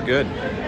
we're good.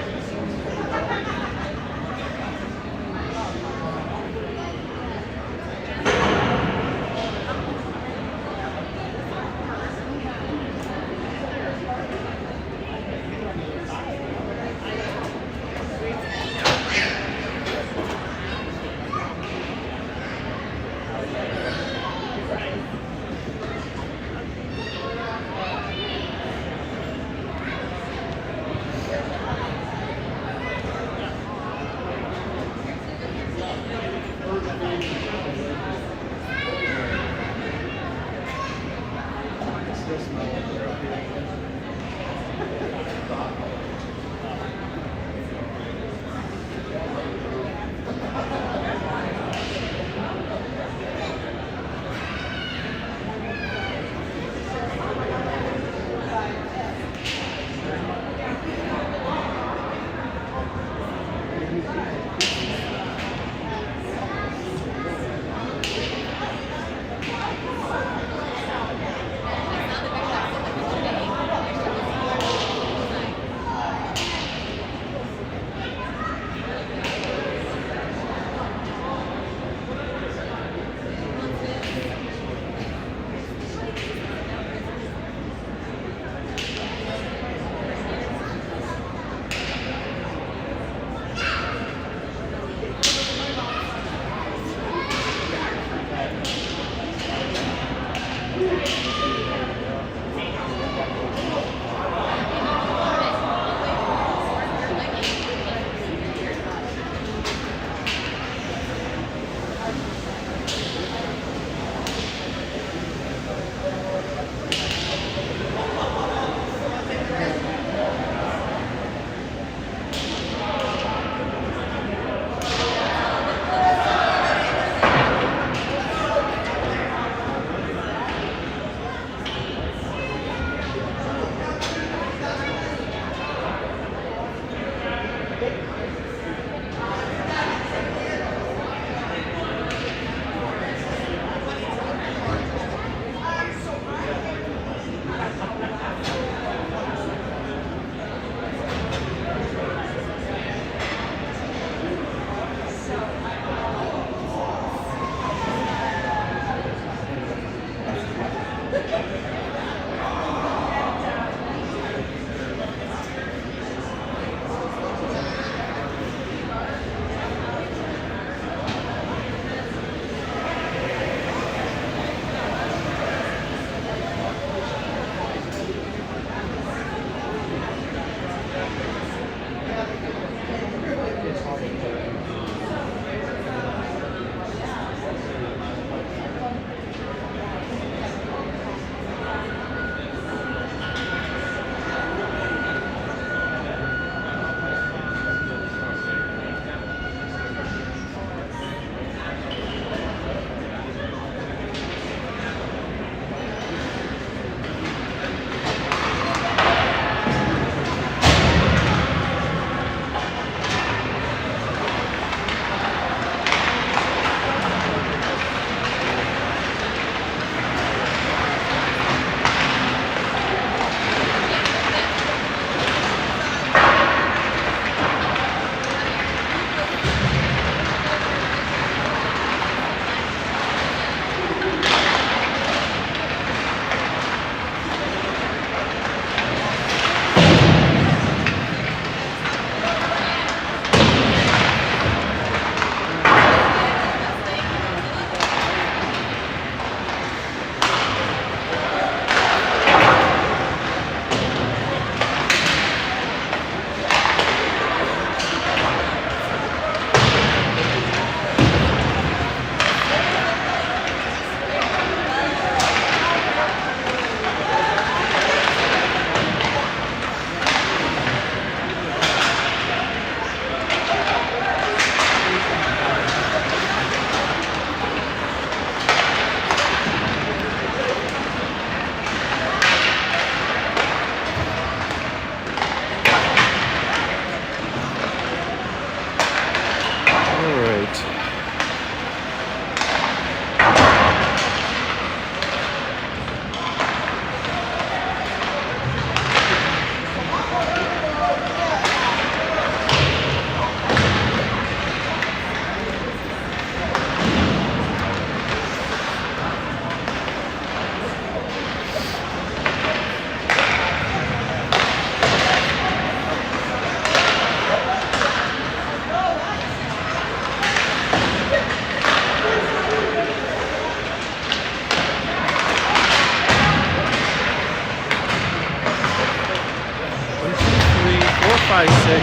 5, 6, 7,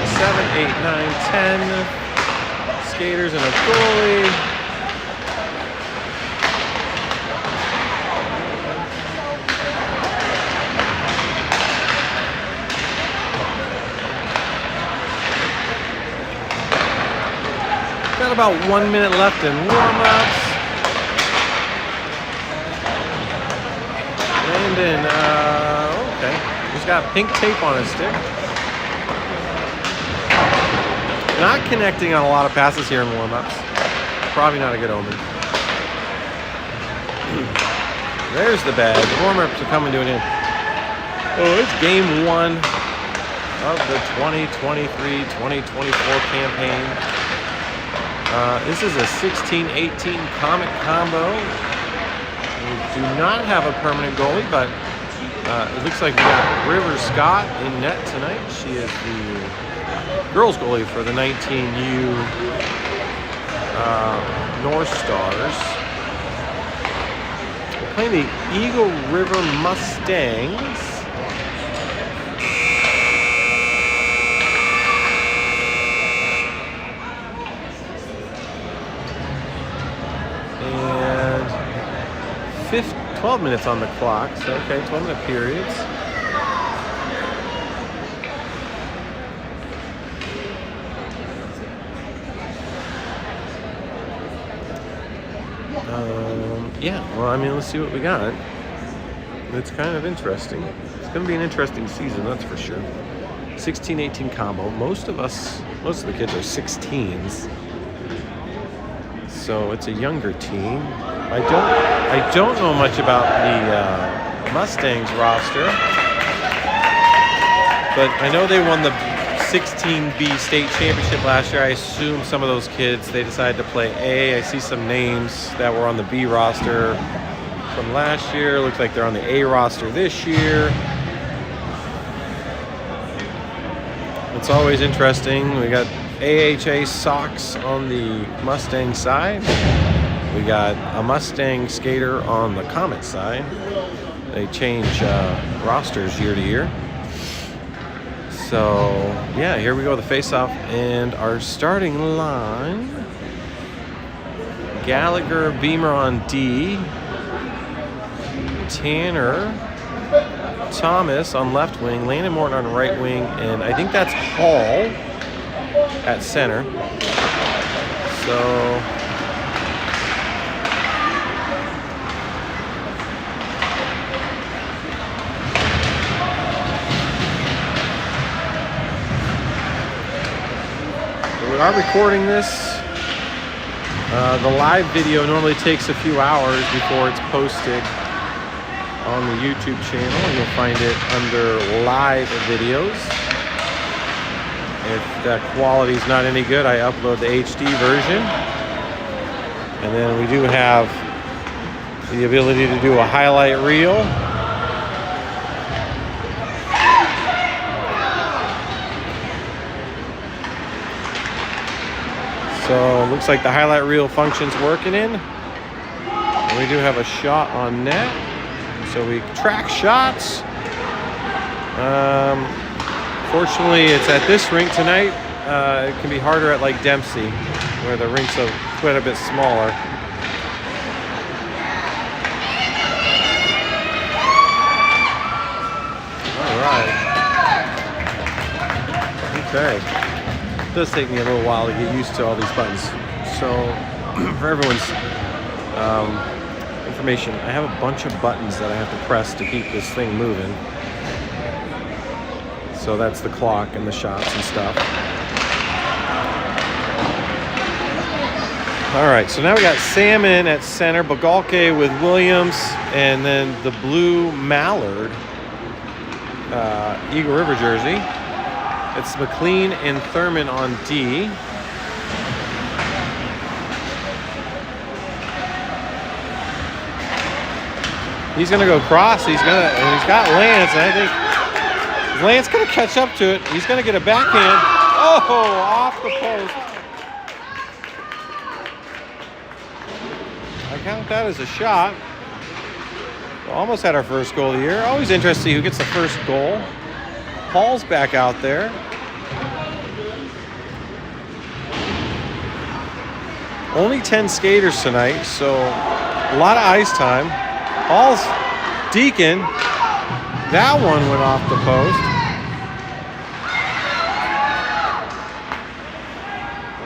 8, 9, 10 skaters and a goalie. Got about 1 minute left in warm-ups. Landon, okay. He's got pink tape on his stick. Not connecting on a lot of passes here in warm-ups. Probably not a good omen. There's the bag. The warm-ups are coming to an end. Oh, it's game 1 of the 2023-2024 campaign. This is a 16-18 Comet combo. We do not have a permanent goalie, but it looks like we got River Scott in net tonight. She is the girls goalie for the 19U North Stars. We're playing the Eagle River Mustangs. And 12 minutes on the clock, so okay, 12-minute periods. Yeah, well, I mean, let's see what we got. It's kind of interesting. It's going to be an interesting season, that's for sure. 16-18 combo. Most of the kids are 16s. So it's a younger team. I don't know much about the Mustangs roster, but I know they won the 16B state championship last year. I assume some of those kids, they decided to play A. I see some names that were on the B roster from last year. Looks like they're on the A roster this year. It's always interesting. We got AHA Sox on the Mustang side. We got a Mustang skater on the Comet side. They change rosters year to year. So, yeah, here we go, the face-off. And our starting line, Gallagher, Beamer on D. Tanner, Thomas on left wing. Landon Morton on right wing. And I think that's Hall at center. So we are recording this. The live video normally takes a few hours before it's posted on the YouTube channel. You'll find it under live videos. If that quality is not any good, I upload the HD version. And then we do have the ability to do a highlight reel. So looks like the highlight reel function's working in. And we do have a shot on net. So we track shots. Fortunately, it's at this rink tonight. It can be harder at like Dempsey, where the rinks are quite a bit smaller. All right. Okay. It does take me a little while to get used to all these buttons. So, for everyone's information, I have a bunch of buttons that I have to press to keep this thing moving. So that's the clock and the shots and stuff. All right, so now we got Salmon at center, Bagalke with Williams, and then the blue Mallard Eagle River jersey. It's McLean and Thurman on D. He's gonna go cross. He's got Lance, and I think Lance gonna catch up to it. He's gonna get a backhand. Oh, off the post. I count that as a shot. Almost had our first goal of the year. Always interesting who gets the first goal. Paul's back out there. Only 10 skaters tonight, so a lot of ice time. Hall's Deacon. That one went off the post.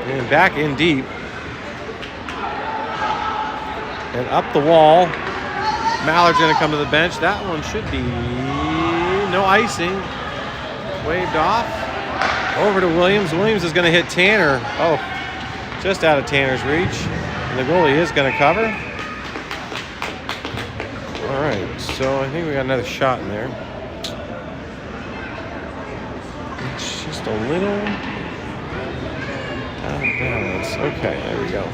And back in deep. And up the wall. Mallard's going to come to the bench. That one should be no icing. Waved off. Over to Williams. Williams is going to hit Tanner. Oh, just out of Tanner's reach. And the goalie is going to cover. All right, so I think we got another shot in there. It's just a little out of balance. Okay, there we go.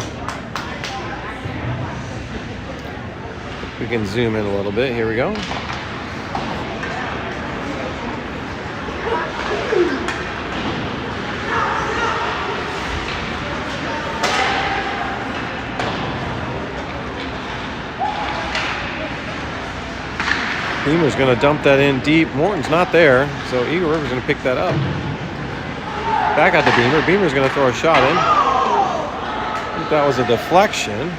We can zoom in a little bit. Here we go. Beamer's going to dump that in deep. Morton's not there, so Eagle River's going to pick that up. Back out to Beamer. Beamer's going to throw a shot in. I think that was a deflection.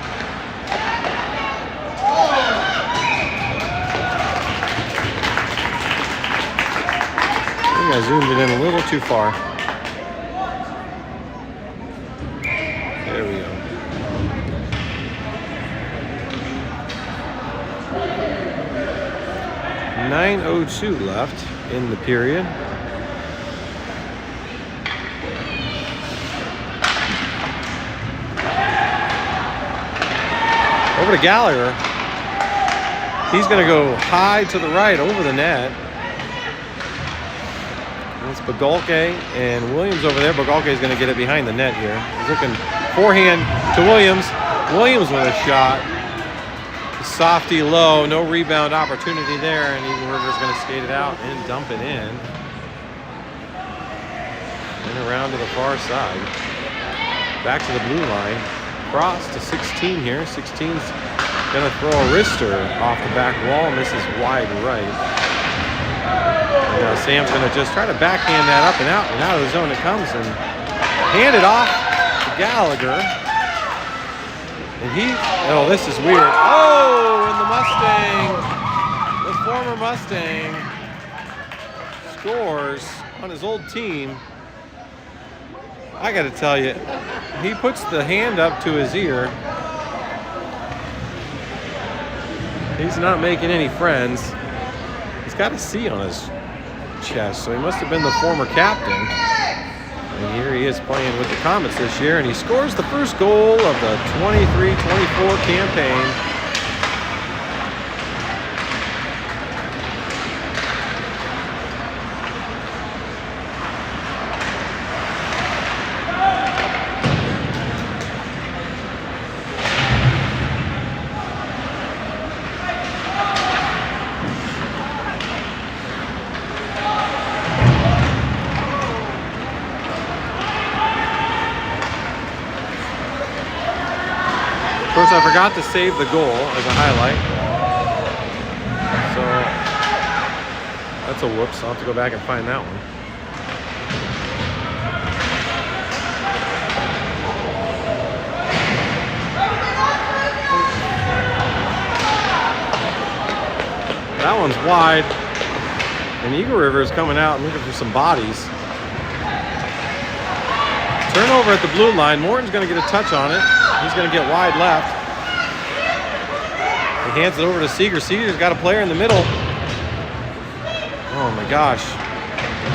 I think I zoomed it in a little too far. There we go. 9:02 left in the period. Over to Gallagher. He's going to go high to the right over the net. That's Bagolke and Williams over there. Bagolke is going to get it behind the net here. He's looking forehand to Williams. Williams with a shot. Softy low, no rebound opportunity there, and Eagle River's going to skate it out and dump it in. And around to the far side. Back to the blue line. Cross to 16 here. 16's going to throw a wrister off the back wall, misses wide right. And Sam's going to just try to backhand that up and out of the zone it comes, and hand it off to Gallagher. And oh, this is weird. Oh, and the former Mustang scores on his old team. I got to tell you, he puts the hand up to his ear. He's not making any friends. He's got a C on his chest, so he must have been the former captain. And here he is playing with the Comets this year, and he scores the first goal of the 23-24 campaign. Of course, I forgot to save the goal as a highlight. So that's a whoops. I'll have to go back and find that one. That one's wide. And Eagle River is coming out and looking for some bodies. Turnover at the blue line. Morton's going to get a touch on it. He's going to get wide left. He hands it over to Seeger. Seeger's got a player in the middle. Oh my gosh.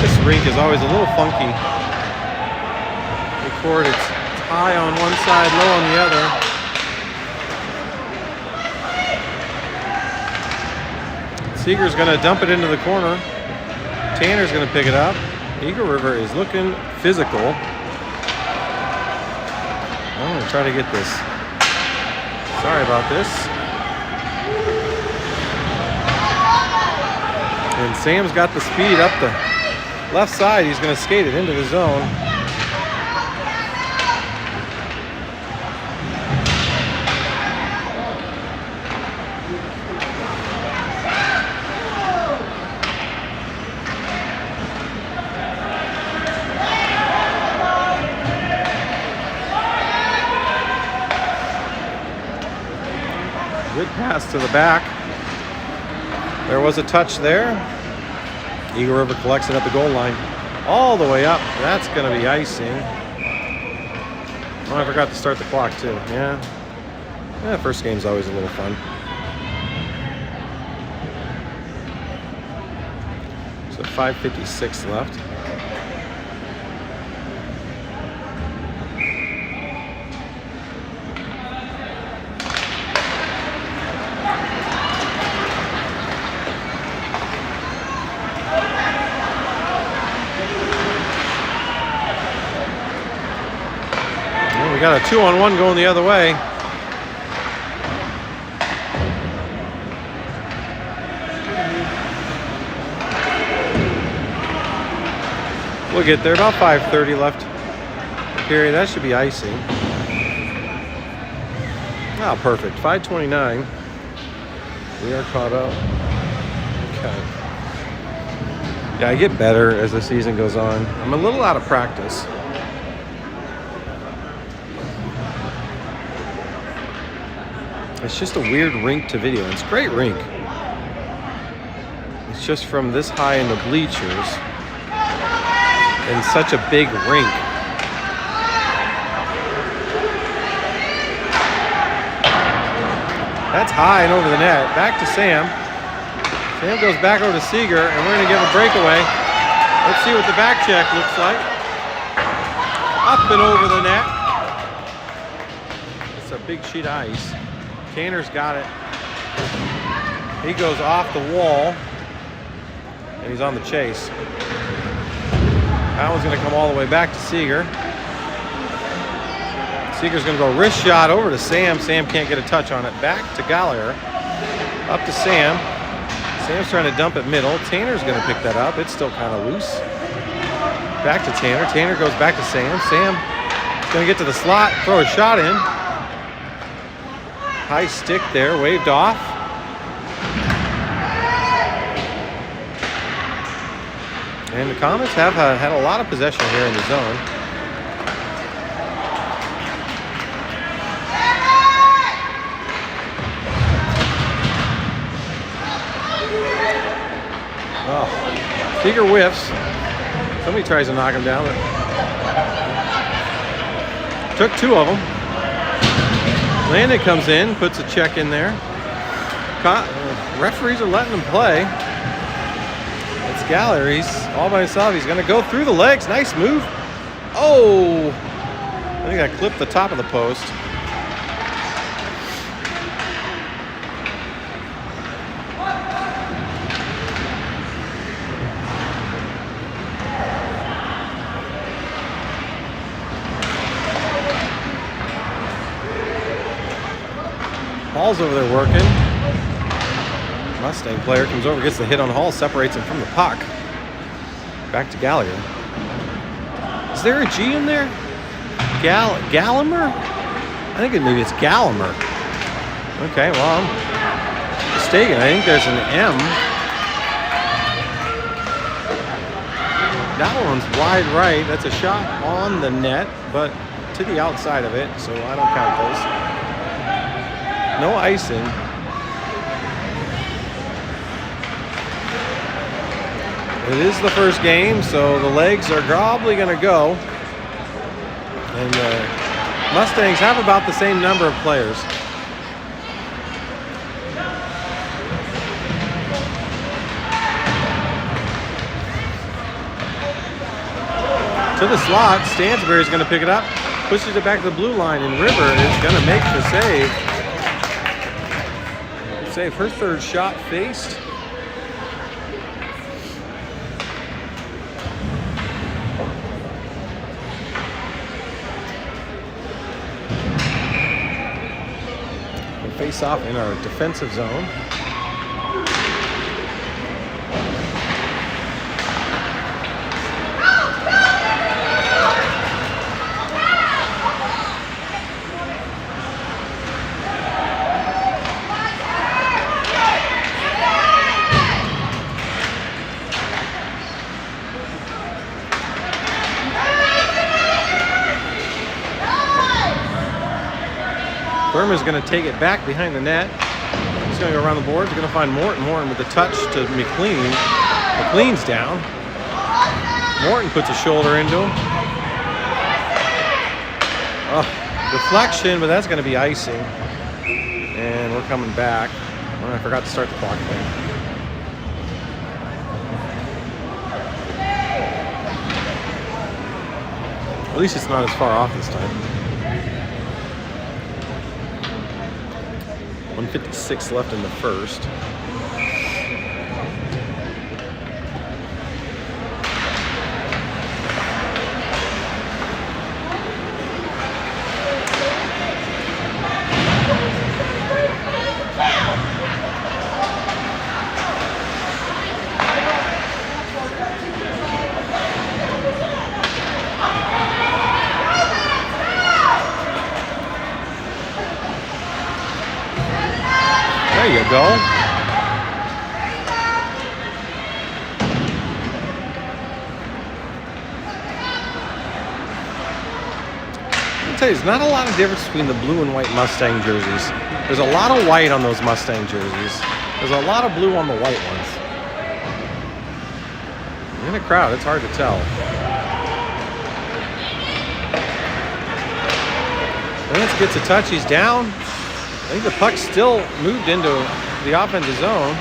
This rink is always a little funky. The court, it's high on one side, low on the other. Seeger's going to dump it into the corner. Tanner's going to pick it up. Eagle River is looking physical. I'm going to try to get this. Sorry about this. And Sam's got the speed up the left side. He's going to skate it into the zone. pass to the back. There was a touch there. Eagle River collects it at the goal line. All the way up. That's going to be icing. Oh, I forgot to start the clock too. Yeah. First game's always a little fun. So 5:56 left. We got a 2-on-1 going the other way. We'll get there. About 5:30 left. Period. That should be icing. Oh, perfect. 5:29. We are caught up. Okay. Yeah, I get better as the season goes on. I'm a little out of practice. It's just a weird rink to video. It's a great rink. It's just from this high in the bleachers and such a big rink. That's high and over the net. Back to Sam. Sam goes back over to Seeger, and we're going to give a breakaway. Let's see what the back check looks like. Up and over the net. It's a big sheet of ice. Tanner's got it. He goes off the wall, and he's on the chase. That one's going to come all the way back to Seeger. Seeger's going to go wrist shot over to Sam. Sam can't get a touch on it. Back to Gallagher. Up to Sam. Sam's trying to dump it middle. Tanner's going to pick that up. It's still kind of loose. Back to Tanner. Tanner goes back to Sam. Sam's going to get to the slot, throw a shot in. High stick there, waved off. And the Comets have had a lot of possession here in the zone. Oh, Seeger whiffs. Somebody tries to knock him down. Took two of them. Landon comes in, puts a check in there. Referees are letting him play. It's Gallagher. He's all by himself. He's going to go through the legs. Nice move. Oh! I think I clipped the top of the post. Hall's over there working. Mustang player comes over, gets the hit on Hall, separates him from the puck. Back to Gallagher. Is there a G in there? Gallimer? I think maybe it's Gallimer. Okay, well, I'm mistaken. I think there's an M. That one's wide right. That's a shot on the net, but to the outside of it, so I don't count those. No icing. It is the first game, so the legs are probably going to go. And the Mustangs have about the same number of players. To the slot, Stansberry's going to pick it up, pushes it back to the blue line, and River is going to make the save. Her third shot faced. We'll face off in our defensive zone. Burma's going to take it back behind the net. He's going to go around the boards. He's going to find Morton. Morton with the touch to McLean. McLean's down. Morton puts a shoulder into him. Oh, deflection, but that's going to be icing. And we're coming back. Oh, I forgot to start the clock thing. At least it's not as far off this time. 1:56 left in the first. There you go. I'll tell you, there's not a lot of difference between the blue and white Mustang jerseys. There's a lot of white on those Mustang jerseys. There's a lot of blue on the white ones. In a crowd, it's hard to tell. Lance gets a touch. He's down. I think the puck still moved into the offensive zone.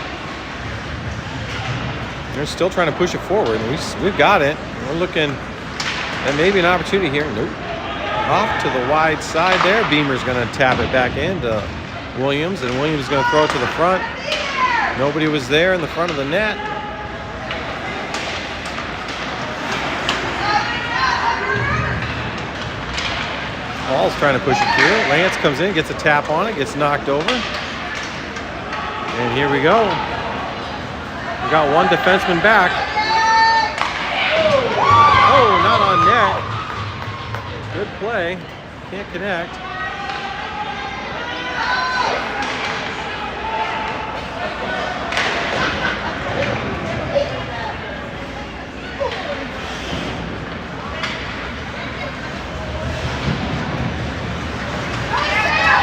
They're still trying to push it forward. We've got it. We're looking at maybe an opportunity here. Nope. Off to the wide side there. Beamer's going to tap it back into Williams, and Williams is going to throw it to the front. Nobody was there in the front of the net. Paul's trying to push it through. Lance comes in, gets a tap on it, gets knocked over. And here we go. We got one defenseman back. Oh, not on net. Good play. Can't connect.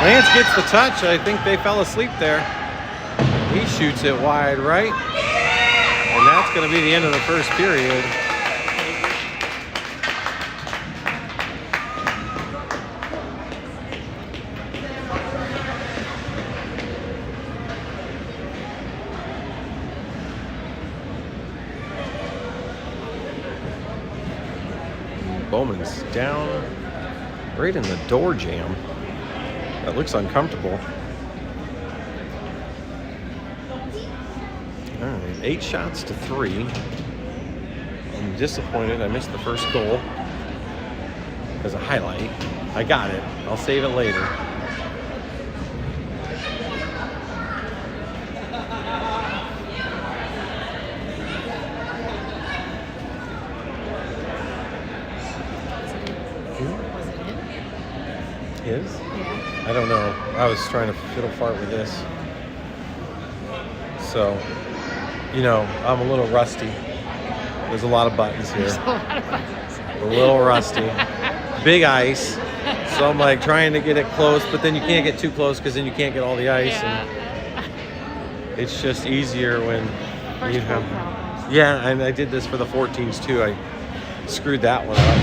Lance gets the touch. I think they fell asleep there. He shoots it wide right. And that's going to be the end of the first period. Bowman's down right in the door jam. That looks uncomfortable. All right, 8 shots to 3. I'm disappointed I missed the first goal as a highlight. I got it. I'll save it later. His? Yeah. I don't know. I was trying to fiddle fart with this. So, you know, I'm a little rusty. There's a lot of buttons here. There's a lot of buttons. A little rusty. Big ice. So I'm like trying to get it close, but then you can't get too close because then you can't get all the ice. Yeah. And it's just easier when you have... Yeah, and I did this for the 14s too. I screwed that one up.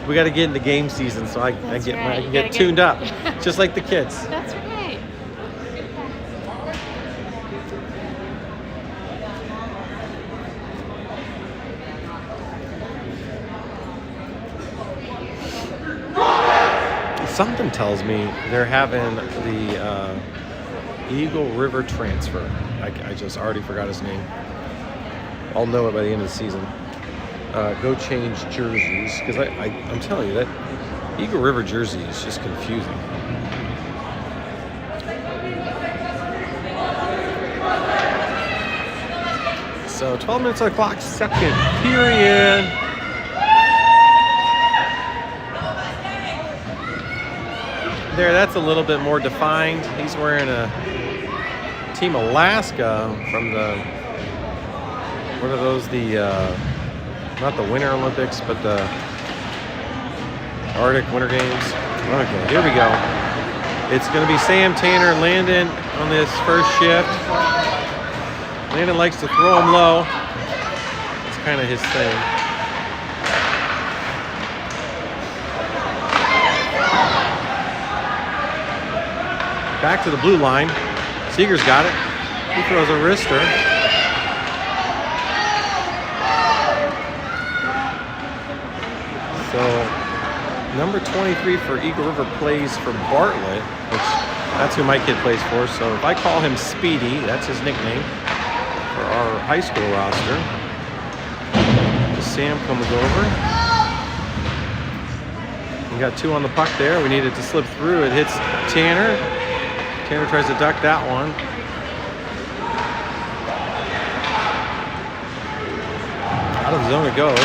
We got to get into game season, so I can get tuned up, just like the kids. That's right. Something tells me they're having the Eagle River transfer. I just already forgot his name. I'll know it by the end of the season. Go change jerseys, because I'm telling you, that Eagle River jersey is just confusing. So 12 minutes on the clock, second period. There, that's a little bit more defined. He's wearing a Team Alaska from the, what are those, not the Winter Olympics, but the Arctic Winter Games. Okay, here we go. It's going to be Sam, Tanner, and Landon on this first shift. Landon likes to throw them low. It's kind of his thing. Back to the blue line. Seeger's got it. He throws a wrister. So number 23 for Eagle River plays for Bartlett, which that's who my kid plays for. So if I call him Speedy, that's his nickname for our high school roster. Sam comes over. We got 2 on the puck there. We need it to slip through. It hits Tanner. Tanner tries to duck that one. Out of the zone it goes.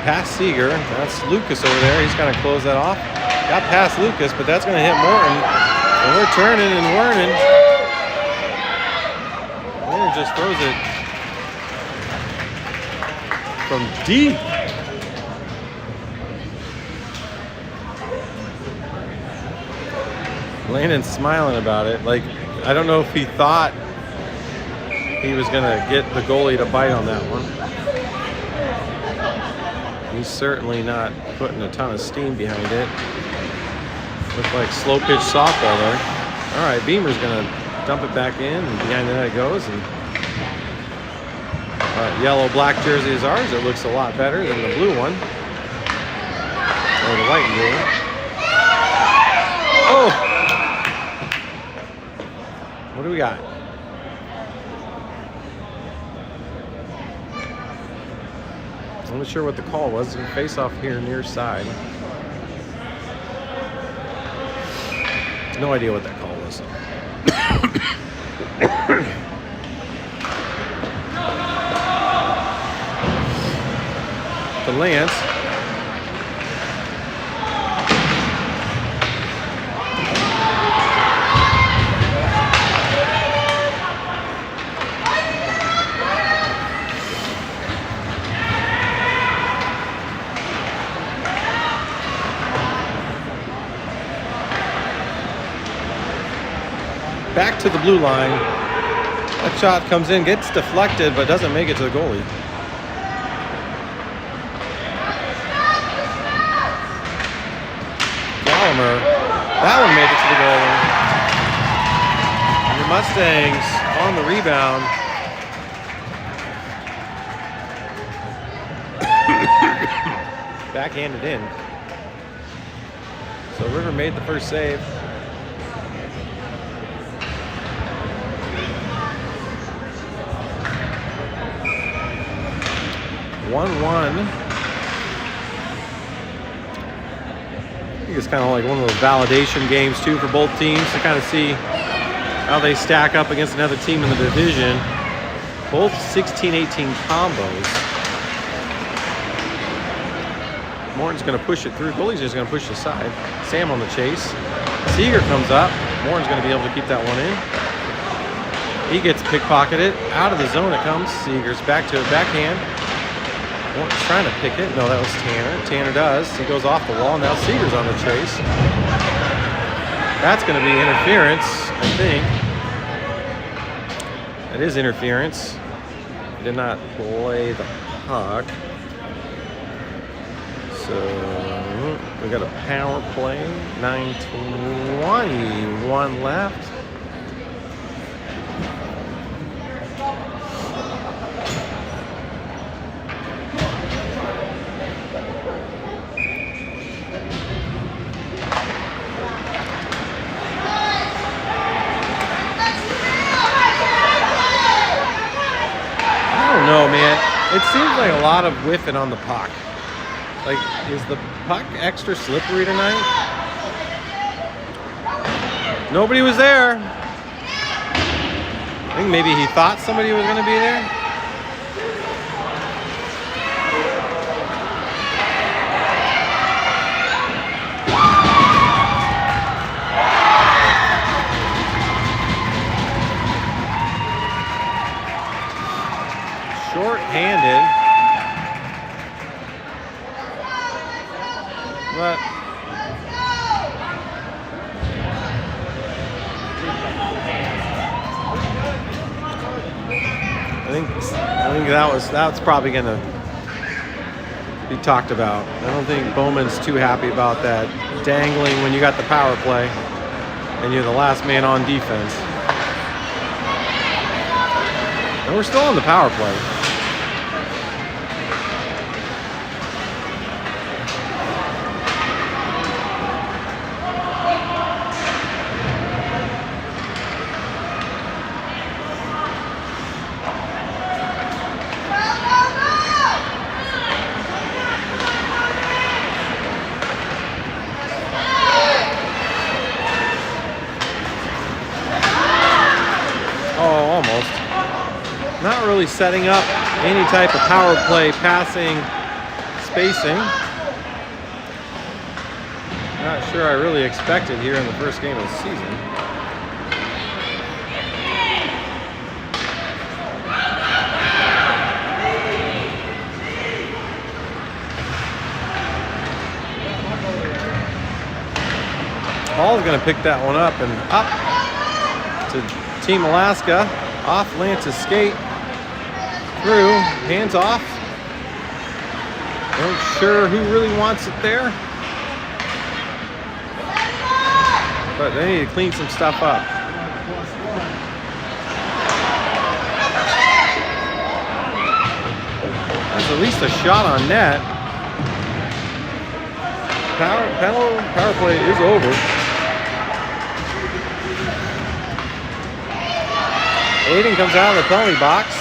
Past Seeger. That's Lucas over there. He's going to close that off. Got past Lucas, but that's going to hit Morton. And we're turning and whirling. Morton just throws it from deep. Landon's smiling about it. Like, I don't know if he thought he was going to get the goalie to bite on that one. He's certainly not putting a ton of steam behind it. Looks like slow pitch softball there. All right, Beamer's going to dump it back in, and behind the net it goes. And yellow-black jersey is ours. It looks a lot better than the blue one. Or the white and blue one. Oh! What do we got? I'm not sure what the call was. It's face off here near side. No idea what that call was. To Lance. Back to the blue line. That shot comes in, gets deflected, but doesn't make it to the goalie. Gallagher, that one made it to the goalie. And the Mustangs on the rebound. Backhanded in. So River made the first save. 1-1. I think it's kind of like one of those validation games too for both teams to kind of see how they stack up against another team in the division. Both 16-18 combos. Morton's going to push it through. Goalie's just going to push it aside. Sam on the chase. Seeger comes up. Morton's going to be able to keep that one in. He gets pickpocketed. Out of the zone it comes. Seeger's back to it. Backhand. Morton's trying to pick it. No, that was Tanner. Tanner does. He goes off the wall. Now Seeger's on the chase. That's going to be interference, I think. That is interference. He did not play the puck. So we got a power play. 9:21 left. No, man. It seems like a lot of whiffing on the puck. Like, is the puck extra slippery tonight? Nobody was there. I think maybe he thought somebody was going to be there. Short-handed, but I think that's probably going to be talked about. I don't think Bowman's too happy about that dangling when you got the power play and you're the last man on defense. And we're still on the power play. Not really setting up any type of power play passing spacing. Not sure I really expected here in the first game of the season. Hall's going to pick that one up and up to Team Alaska. Off Lance's skate. Through, hands off. Not sure who really wants it there. But they need to clean some stuff up. That's at least a shot on net. Power play is over. Aiden comes out of the penalty box.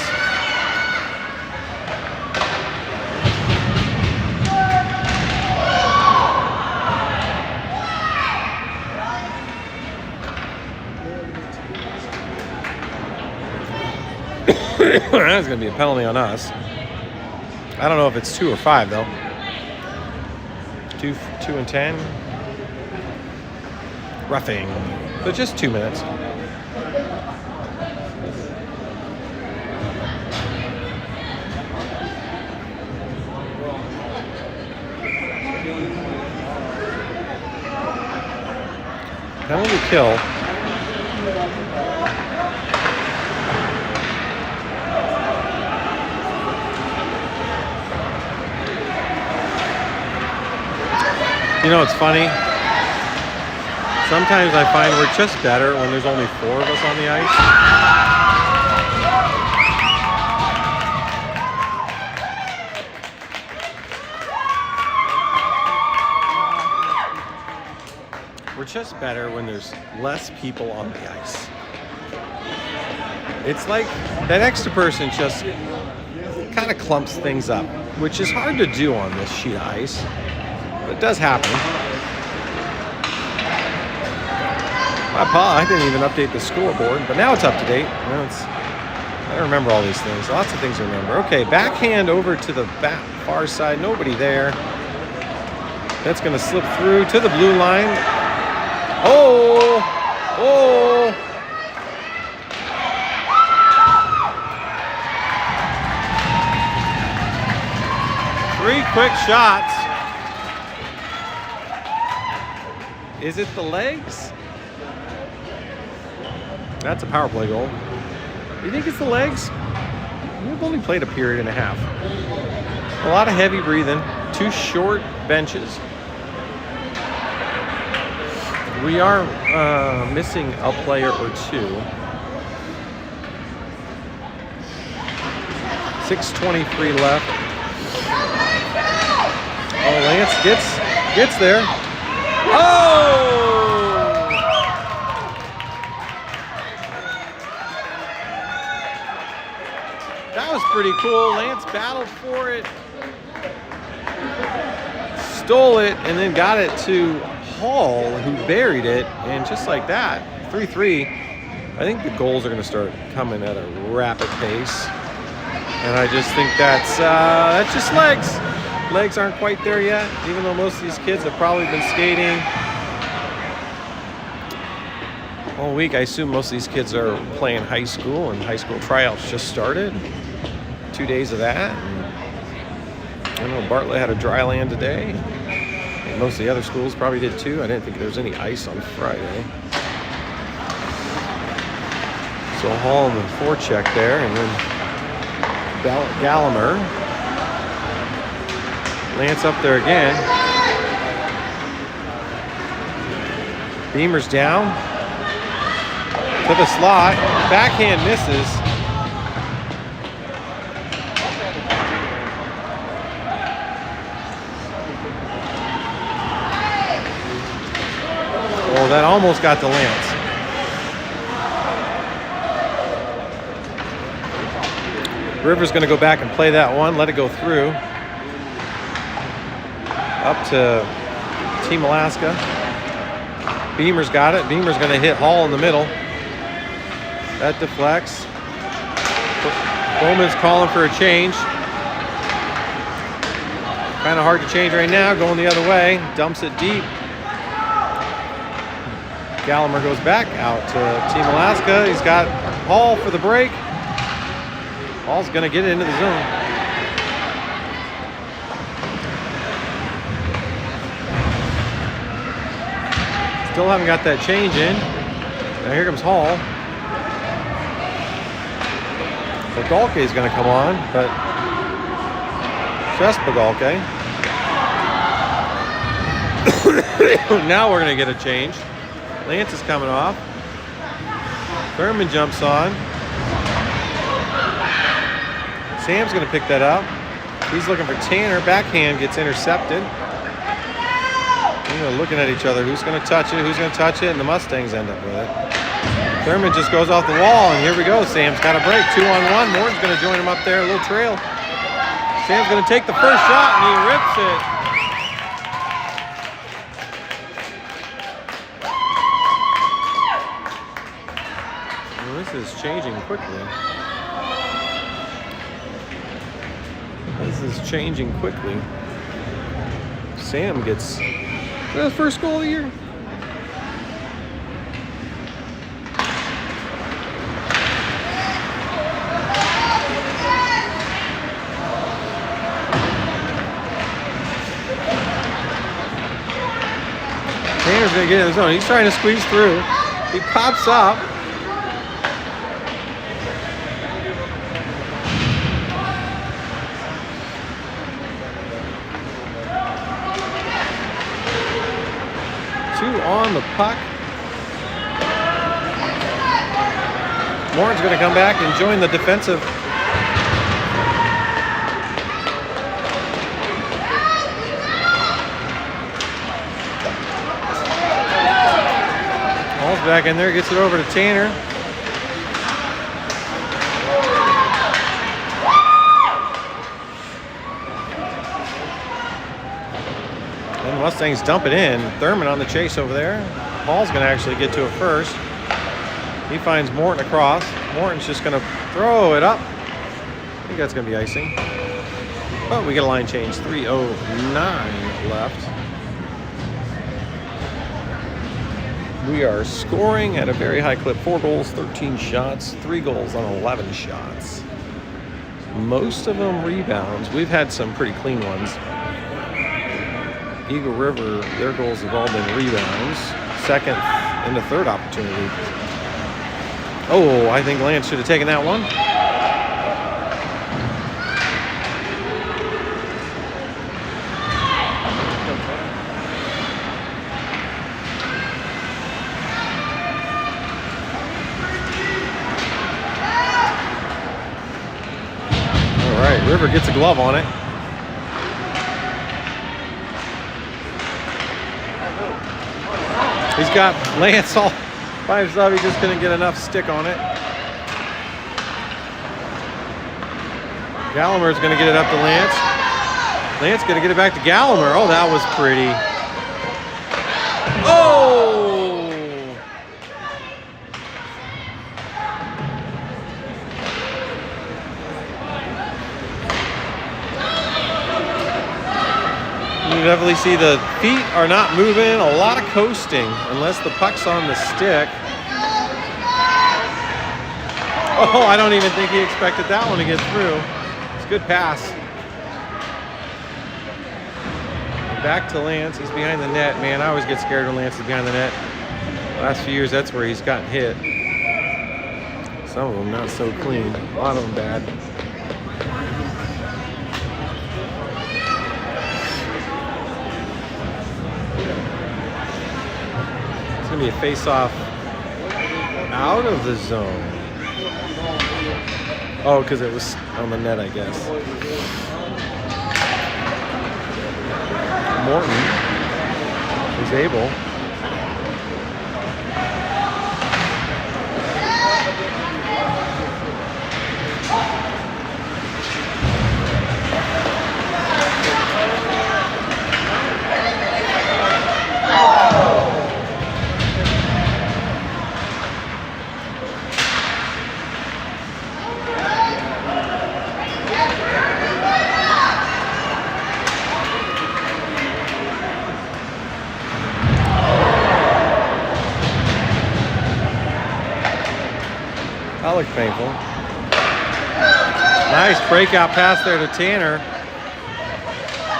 That's going to be a penalty on us. I don't know if it's 2 or 5 though. 2 and 10. Roughing. But just 2 minutes. Penalty kill. You know, it's funny. Sometimes I find we're just better when there's only 4 of us on the ice. We're just better when there's less people on the ice. It's like that extra person just kind of clumps things up, which is hard to do on this sheet of ice. But it does happen. I didn't even update the scoreboard, but now it's up to date. I remember all these things. Lots of things to remember. Okay, backhand over to the far side. Nobody there. That's going to slip through to the blue line. Oh! Oh! Three quick shots. Is it the legs? That's a power play goal. You think it's the legs? We've only played a period and a half. A lot of heavy breathing. 2 short benches. We are missing a player or 2. 6:23 left. Oh, Lance gets there. Oh! That was pretty cool. Lance battled for it, stole it, and then got it to Hall, who buried it, and just like that, 3-3. I think the goals are going to start coming at a rapid pace, and I just think that's just legs. Legs aren't quite there yet, even though most of these kids have probably been skating all week. I assume most of these kids are playing high school, and high school tryouts just started. 2 days of that. And I know Bartlett had a dry land today. And most of the other schools probably did too. I didn't think there was any ice on Friday. So Hall in the forecheck there, and then Gallagher. Lance up there again. Beamer's down to the slot. Backhand misses. Oh, that almost got to Lance. Rivers going to go back and play that one. Let it go through. Up to Team Alaska. Beamer's got it. Beamer's going to hit Hall in the middle. That deflects. Bowman's calling for a change. Kind of hard to change right now. Going the other way. Dumps it deep. Gallagher goes back out to Team Alaska. He's got Hall for the break. Hall's going to get it into the zone. Still haven't got that change in. Now here comes Hall. Pagalke is going to come on, but just Pagalke. Now we're going to get a change. Lance is coming off. Thurman jumps on. Sam's going to pick that up. He's looking for Tanner. Backhand gets intercepted. Looking at each other. Who's going to touch it? Who's going to touch it? And the Mustangs end up with it. Thurman just goes off the wall, and here we go. Sam's got a break. 2-on-1. Morton's going to join him up there. A little trail. Sam's going to take the first shot, and he rips it. Well, this is changing quickly. This is changing quickly. Sam gets the first goal of the year. Tanner's gonna get in the zone. He's trying to squeeze through. He pops up. On the puck. Morton's going to come back and join the defensive. Hall's back in there, gets it over to Tanner. Mustangs dump it in. Thurman on the chase over there. Hall's going to actually get to it first. He finds Morton across. Morton's just going to throw it up. I think that's going to be icing. But we get a line change. 3:09 left. We are scoring at a very high clip. 4 goals, 13 shots, 3 goals on 11 shots. Most of them rebounds. We've had some pretty clean ones. Eagle River, their goals have all been rebounds. Second and the third opportunity. Oh, I think Lance should have taken that one. All right, River gets a glove on it. He's got Lance all by himself. He just couldn't get enough stick on it. Gallagher's going to get it up to Lance. Lance going to get it back to Gallagher. Oh, that was pretty. Oh! You definitely see the feet are not moving. A lot of coasting unless the puck's on the stick. Oh, I don't even think he expected that one to get through. It's a good pass. Back to Lance. He's behind the net. Man, I always get scared when Lance is behind the net. Last few years, that's where he's gotten hit. Some of them not so clean. A lot of them bad. going to be a face-off out of the zone. Oh, because it was on the net, I guess. Morton is able. That looked painful. Nice breakout pass there to Tanner.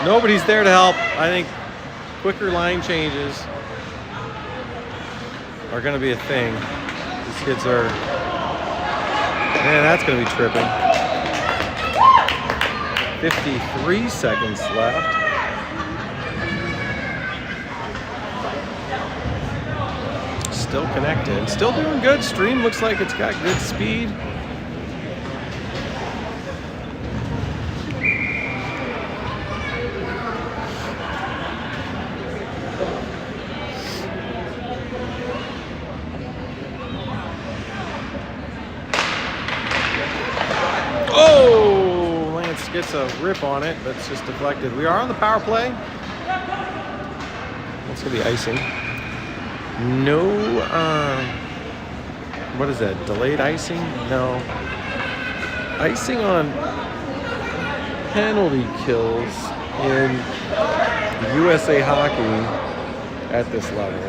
Nobody's there to help. I think quicker line changes are going to be a thing. These kids are, man, that's going to be tripping. 53 seconds left. Still connected. Still doing good. Stream looks like it's got good speed. Oh! Lance gets a rip on it, but it's just deflected. We are on the power play. That's going to be icing. No, what is that? Delayed icing? No. Icing on penalty kills in USA hockey at this level.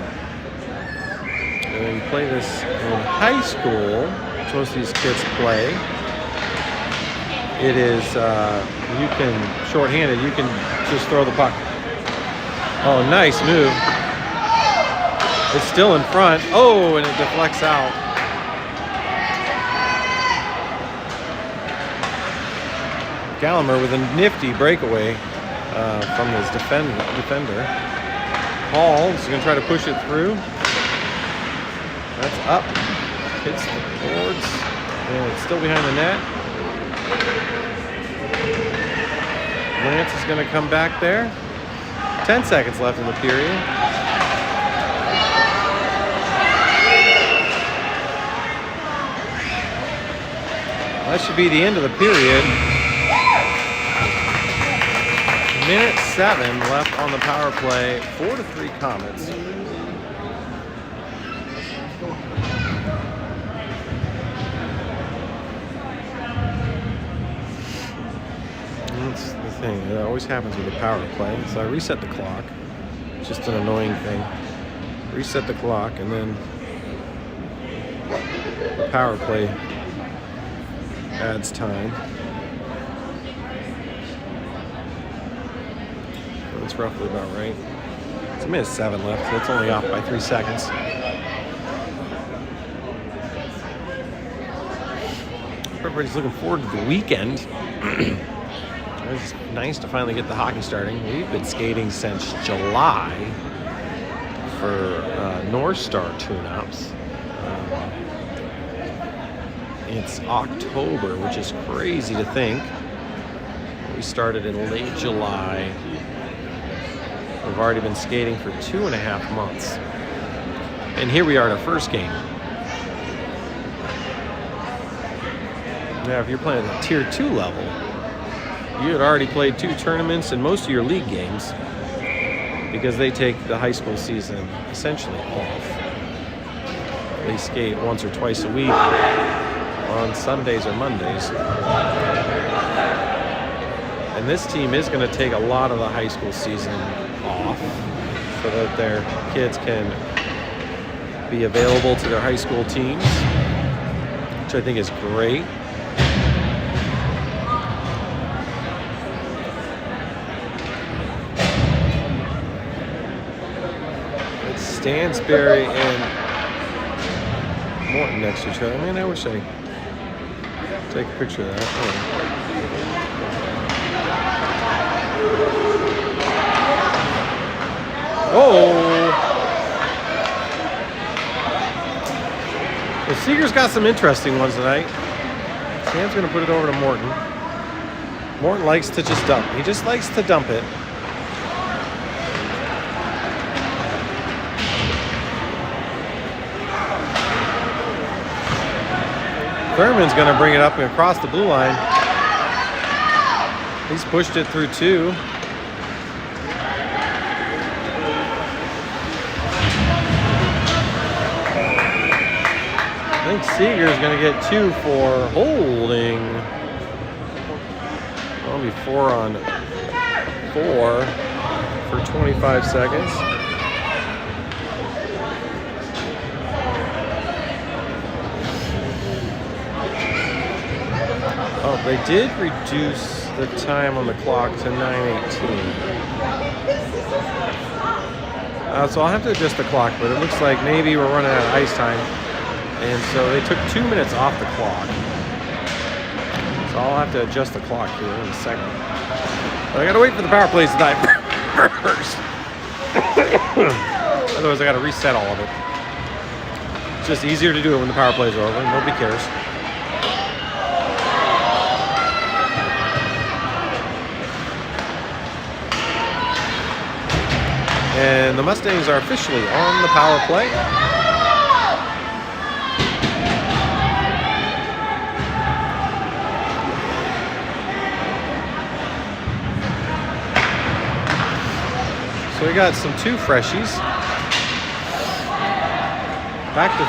And when you play this in high school, which most of these kids play, it is, you can, shorthanded, you can just throw the puck. Oh, nice move. It's still in front. Oh, and it deflects out. Gallagher with a nifty breakaway from his defender. Hall is going to try to push it through. That's up. Hits the boards. And it's still behind the net. Lance is going to come back there. 10 seconds left in the period. That should be the end of the period. Minute 7 left on the power play. 4-3 Comets. That's the thing. It always happens with a power play. So I reset the clock. It's just an annoying thing. Reset the clock and then the power play adds time. That's roughly about right. It's a minute 7 left, so it's only off by 3 seconds. Everybody's looking forward to the weekend. It's nice to finally get the hockey starting. We've been skating since July for North Star tune-ups. It's October, which is crazy to think. We started in late July. We've already been skating for 2.5 months. And here we are at our first game. Now, if you're playing at the Tier 2 level, you had already played 2 tournaments and most of your league games because they take the high school season essentially off. They skate once or twice a week on Sundays or Mondays. And this team is going to take a lot of the high school season off so that their kids can be available to their high school teams, which I think is great. It's Stansberry and Morton next to each other. Man, I wish I take a picture of that. Oh. Seeger's got some interesting ones tonight. Sam's going to put it over to Morton. Morton likes to just dump. He just likes to dump it. Thurman's going to bring it up and across the blue line. He's pushed it through 2. I think Seeger's going to get 2 for holding. That'll be 4 on 4 for 25 seconds. Oh, they did reduce the time on the clock to 9:18. So I'll have to adjust the clock, but it looks like maybe we're running out of ice time. And so they took 2 minutes off the clock. So I'll have to adjust the clock here in a second. But I gotta wait for the power plays to die first. Otherwise I gotta reset all of it. It's just easier to do it when the power plays are over. Nobody cares. And the Mustangs are officially on the power play. So we got some 2 freshies. Back to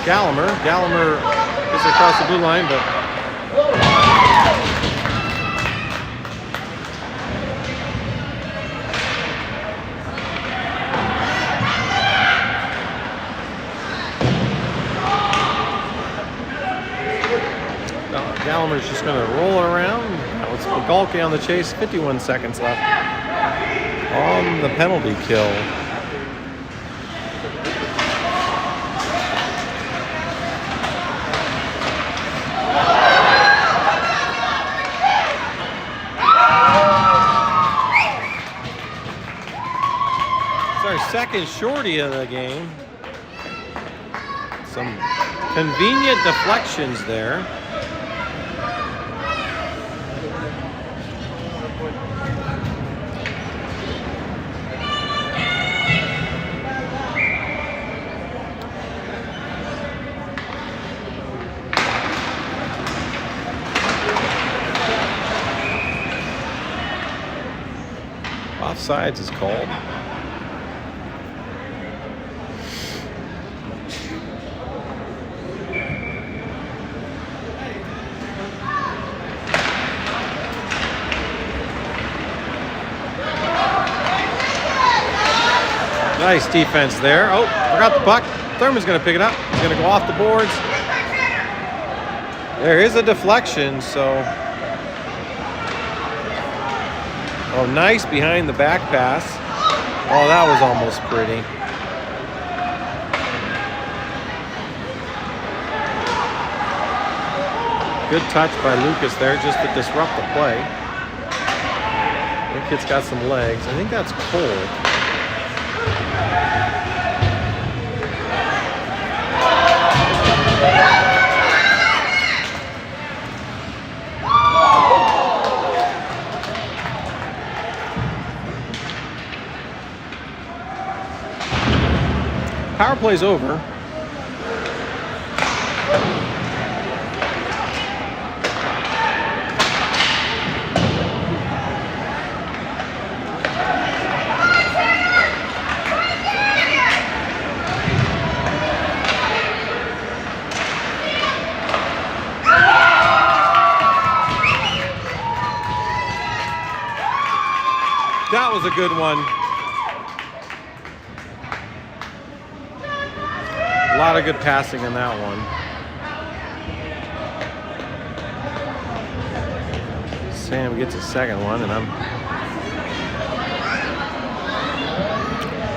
Gallagher. Gallagher gets across the blue line, but Gallagher's just going to roll it around. Now it's Migalke on the chase. 51 seconds left on the penalty kill. It's our second shorty of the game. Some convenient deflections there. Offsides is called. Nice defense there. Oh, forgot the puck. Thurman's going to pick it up. He's going to go off the boards. There is a deflection, so... Oh, nice behind the back pass. Oh, that was almost pretty. Good touch by Lucas there just to disrupt the play. The kid's got some legs. I think that's Cole. Power play's over. That was a good one. A lot of good passing in that one. Sam gets a second one, and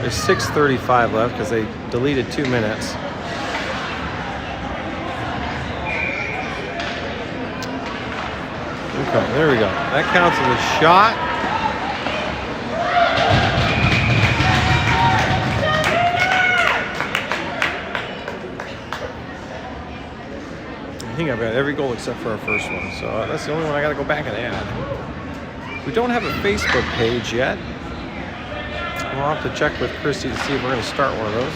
there's 6:35 left because they deleted 2 minutes. Okay, there we go. That counts as a shot. think I've got every goal except for our first one. So that's the only one I got to go back and add. We don't have a Facebook page yet. We'll have to check with Christy to see if we're going to start one of those.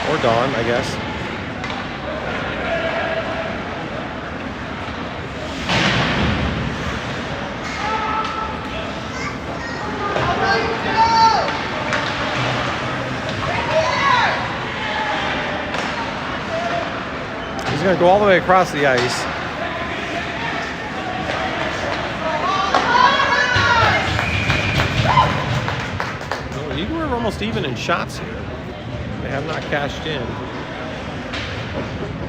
Or Dawn, I guess. He's going to go all the way across the ice. We're almost even in shots here. They have not cashed in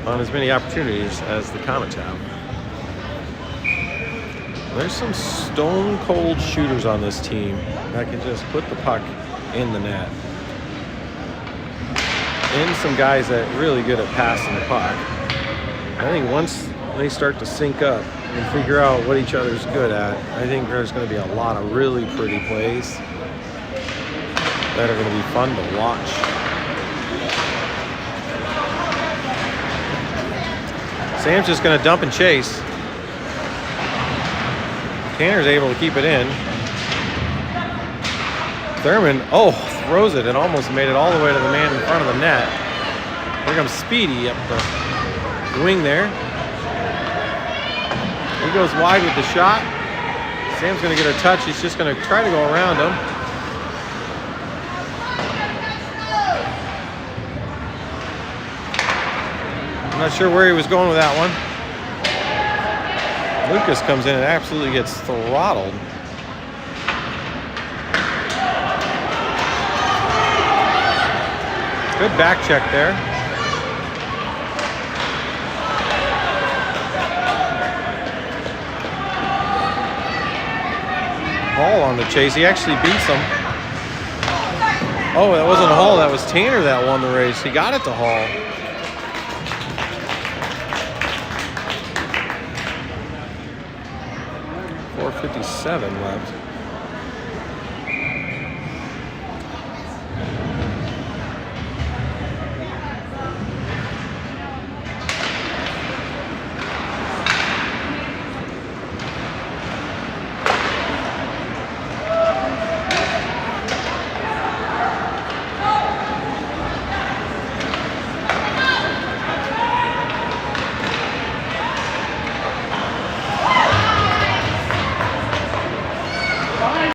on as many opportunities as the Comets have. There's some stone cold shooters on this team that can just put the puck in the net. And some guys that are really good at passing the puck. I think once they start to sync up and figure out what each other's good at, I think there's going to be a lot of really pretty plays that are going to be fun to watch. Sam's just going to dump and chase. Tanner's able to keep it in. Thurman, throws it and almost made it all the way to the man in front of the net. Here comes Speedy up the wing there. He goes wide with the shot. Sam's going to get a touch. He's just going to try to go around him. I'm not sure where he was going with that one. Lucas comes in and absolutely gets throttled. Good back check there. Hall on the chase. He actually beats him. Oh, that wasn't Hall. That was Tanner that won the race. He got it to Hall. .457 left.